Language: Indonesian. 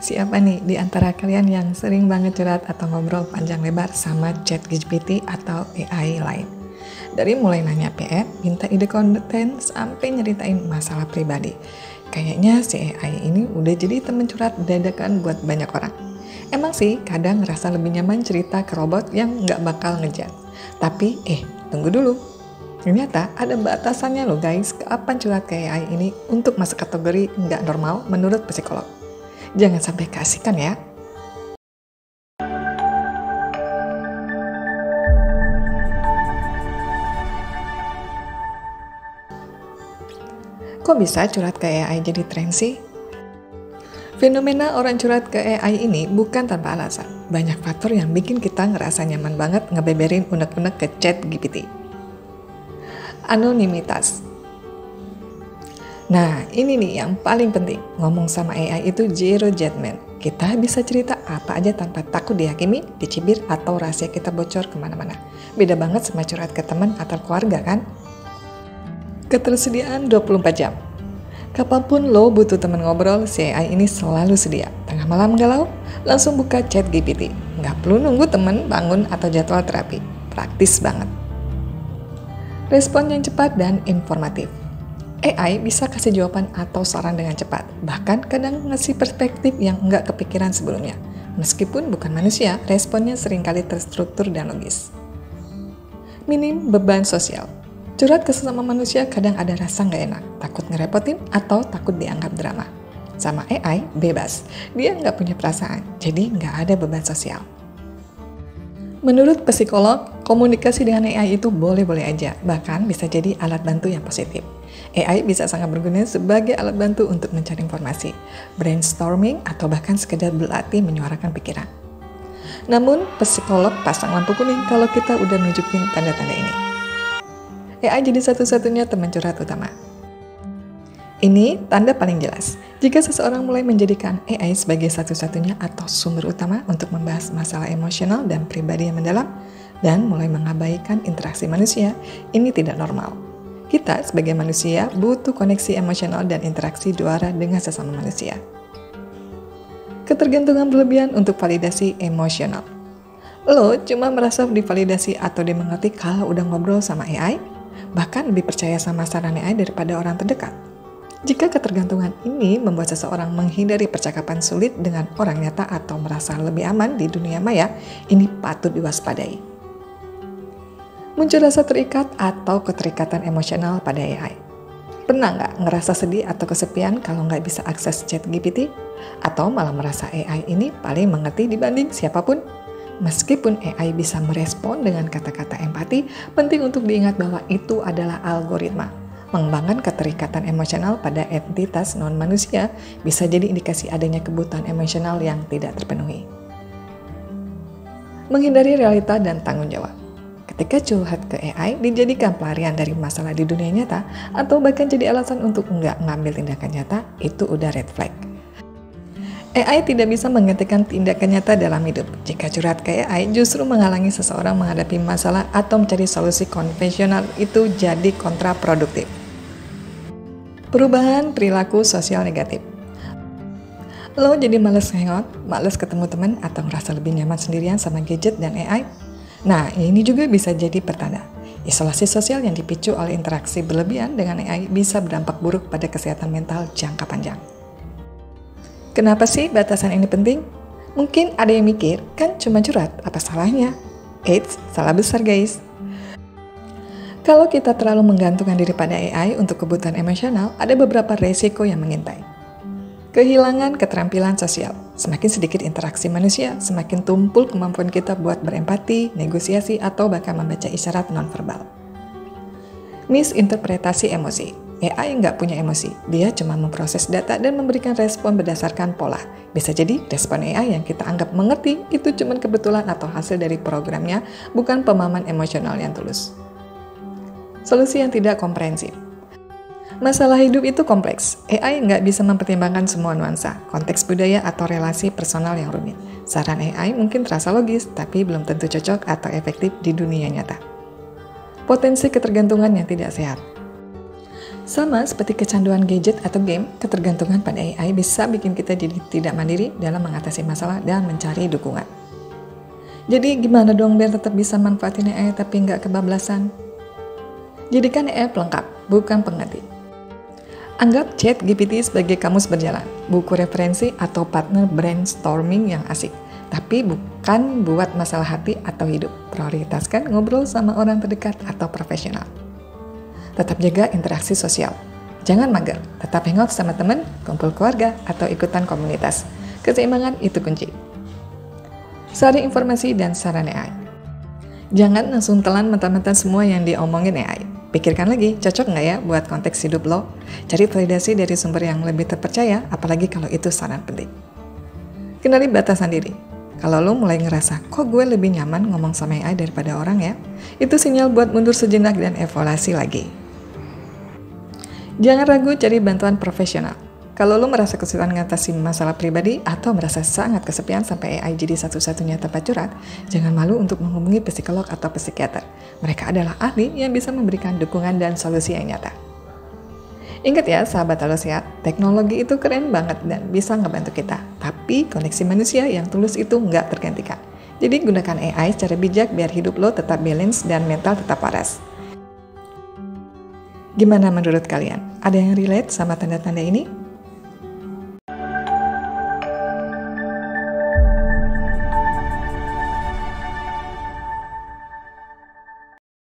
Siapa nih di antara kalian yang sering banget curhat atau ngobrol panjang lebar sama ChatGPT atau AI lain? Dari mulai nanya PR, minta ide konten, sampai nyeritain masalah pribadi. Kayaknya si AI ini udah jadi temen curhat dadakan buat banyak orang. Emang sih kadang ngerasa lebih nyaman cerita ke robot yang nggak bakal ngejat. Tapi tunggu dulu. Ternyata ada batasannya loh guys, kapan curhat ke AI ini untuk masuk kategori nggak normal menurut psikolog. Jangan sampai keasikan ya. Kok bisa curhat ke AI jadi tren sih? Fenomena orang curhat ke AI ini bukan tanpa alasan. Banyak faktor yang bikin kita ngerasa nyaman banget ngebeberin unek-unek ke ChatGPT. Anonimitas. Nah, ini nih yang paling penting. Ngomong sama AI itu zero judgment. Kita bisa cerita apa aja tanpa takut dihakimi, dicibir, atau rahasia kita bocor kemana-mana. Beda banget sama curhat ke teman atau keluarga kan? Ketersediaan 24 jam. Kapanpun lo butuh teman ngobrol, si AI ini selalu sedia. Tengah malam galau, langsung buka ChatGPT. Nggak perlu nunggu teman bangun atau jadwal terapi. Praktis banget. Respon yang cepat dan informatif. AI bisa kasih jawaban atau saran dengan cepat, bahkan kadang ngasih perspektif yang nggak kepikiran sebelumnya. Meskipun bukan manusia, responnya seringkali terstruktur dan logis. Minim beban sosial. Curhat ke sesama manusia kadang ada rasa nggak enak, takut ngerepotin atau takut dianggap drama. Sama AI, bebas. Dia nggak punya perasaan, jadi nggak ada beban sosial. Menurut psikolog, komunikasi dengan AI itu boleh-boleh aja, bahkan bisa jadi alat bantu yang positif. AI bisa sangat berguna sebagai alat bantu untuk mencari informasi, brainstorming, atau bahkan sekedar berlatih menyuarakan pikiran. Namun, psikolog pasang lampu kuning kalau kita udah nunjukin tanda-tanda ini. AI jadi satu-satunya teman curhat utama. Ini tanda paling jelas. Jika seseorang mulai menjadikan AI sebagai satu-satunya atau sumber utama untuk membahas masalah emosional dan pribadi yang mendalam, dan mulai mengabaikan interaksi manusia, ini tidak normal. Kita sebagai manusia butuh koneksi emosional dan interaksi dua arah dengan sesama manusia. Ketergantungan berlebihan untuk validasi emosional. Lo cuma merasa divalidasi atau dimengerti kalau udah ngobrol sama AI, bahkan lebih percaya sama saran AI daripada orang terdekat. Jika ketergantungan ini membuat seseorang menghindari percakapan sulit dengan orang nyata atau merasa lebih aman di dunia maya, ini patut diwaspadai. Muncul rasa terikat atau keterikatan emosional pada AI. Pernah nggak ngerasa sedih atau kesepian kalau nggak bisa akses ChatGPT? Atau malah merasa AI ini paling mengerti dibanding siapapun? Meskipun AI bisa merespon dengan kata-kata empati, penting untuk diingat bahwa itu adalah algoritma. Mengembangkan keterikatan emosional pada entitas non-manusia bisa jadi indikasi adanya kebutuhan emosional yang tidak terpenuhi. Menghindari realita dan tanggung jawab. Ketika curhat ke AI dijadikan pelarian dari masalah di dunia nyata atau bahkan jadi alasan untuk nggak ngambil tindakan nyata, itu udah red flag. AI tidak bisa menggantikan tindakan nyata dalam hidup. Jika curhat ke AI justru menghalangi seseorang menghadapi masalah atau mencari solusi konvensional, itu jadi kontraproduktif. Perubahan perilaku sosial negatif. Lo jadi males hangout, males ketemu teman, atau ngerasa lebih nyaman sendirian sama gadget dan AI? Nah, ini juga bisa jadi pertanda. Isolasi sosial yang dipicu oleh interaksi berlebihan dengan AI bisa berdampak buruk pada kesehatan mental jangka panjang. Kenapa sih batasan ini penting? Mungkin ada yang mikir, kan cuma curhat, apa salahnya? Eits, salah besar guys. Kalau kita terlalu menggantungkan diri pada AI untuk kebutuhan emosional, ada beberapa resiko yang mengintai. Kehilangan keterampilan sosial. Semakin sedikit interaksi manusia, semakin tumpul kemampuan kita buat berempati, negosiasi, atau bahkan membaca isyarat nonverbal. Misinterpretasi emosi. AI nggak punya emosi, dia cuma memproses data dan memberikan respon berdasarkan pola. Bisa jadi respon AI yang kita anggap mengerti itu cuma kebetulan atau hasil dari programnya, bukan pemahaman emosional yang tulus. Solusi yang tidak komprehensif. Masalah hidup itu kompleks. AI nggak bisa mempertimbangkan semua nuansa, konteks budaya atau relasi personal yang rumit. Saran AI mungkin terasa logis, tapi belum tentu cocok atau efektif di dunia nyata. Potensi ketergantungan yang tidak sehat. Sama seperti kecanduan gadget atau game, ketergantungan pada AI bisa bikin kita jadi tidak mandiri dalam mengatasi masalah dan mencari dukungan. Jadi gimana dong biar tetap bisa manfaatin AI tapi nggak kebablasan? Jadikan AI pelengkap, bukan pengganti. Anggap ChatGPT sebagai kamus berjalan, buku referensi atau partner brainstorming yang asik. Tapi bukan buat masalah hati atau hidup. Prioritaskan ngobrol sama orang terdekat atau profesional. Tetap jaga interaksi sosial. Jangan mager, tetap hangout sama teman, kumpul keluarga, atau ikutan komunitas. Keseimbangan itu kunci. Saring informasi dan saran AI. Jangan langsung telan mentah-mentah semua yang diomongin AI. Pikirkan lagi, cocok nggak ya buat konteks hidup lo? Cari validasi dari sumber yang lebih terpercaya, apalagi kalau itu saran penting. Kenali batasan diri. Kalau lo mulai ngerasa, kok gue lebih nyaman ngomong sama AI daripada orang ya? Itu sinyal buat mundur sejenak dan evaluasi lagi. Jangan ragu cari bantuan profesional. Kalau lo merasa kesulitan mengatasi masalah pribadi atau merasa sangat kesepian sampai AI jadi satu-satunya tempat curhat, jangan malu untuk menghubungi psikolog atau psikiater. Mereka adalah ahli yang bisa memberikan dukungan dan solusi yang nyata. Ingat ya sahabat Halo Sehat, teknologi itu keren banget dan bisa ngebantu kita. Tapi koneksi manusia yang tulus itu nggak tergantikan. Jadi gunakan AI secara bijak biar hidup lo tetap balance dan mental tetap waras. Gimana menurut kalian? Ada yang relate sama tanda-tanda ini?